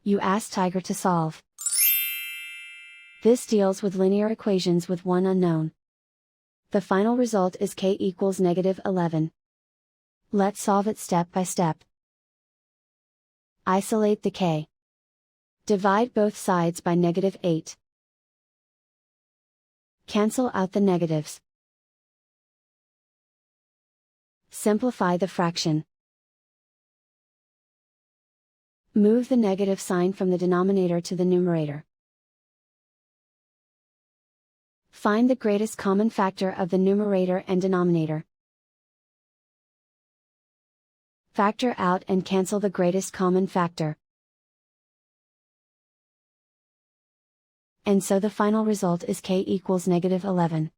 You ask Tiger to solve. This deals with linear equations with one unknown. The final result is k equals -11. Let's solve it step by step. Isolate the k. Divide both sides by -8. Cancel out the negatives. Simplify the fraction. Move the negative sign from the denominator to the numerator. Find the greatest common factor of the numerator and denominator. Factor out and cancel the greatest common factor. And so the final result is k equals -11.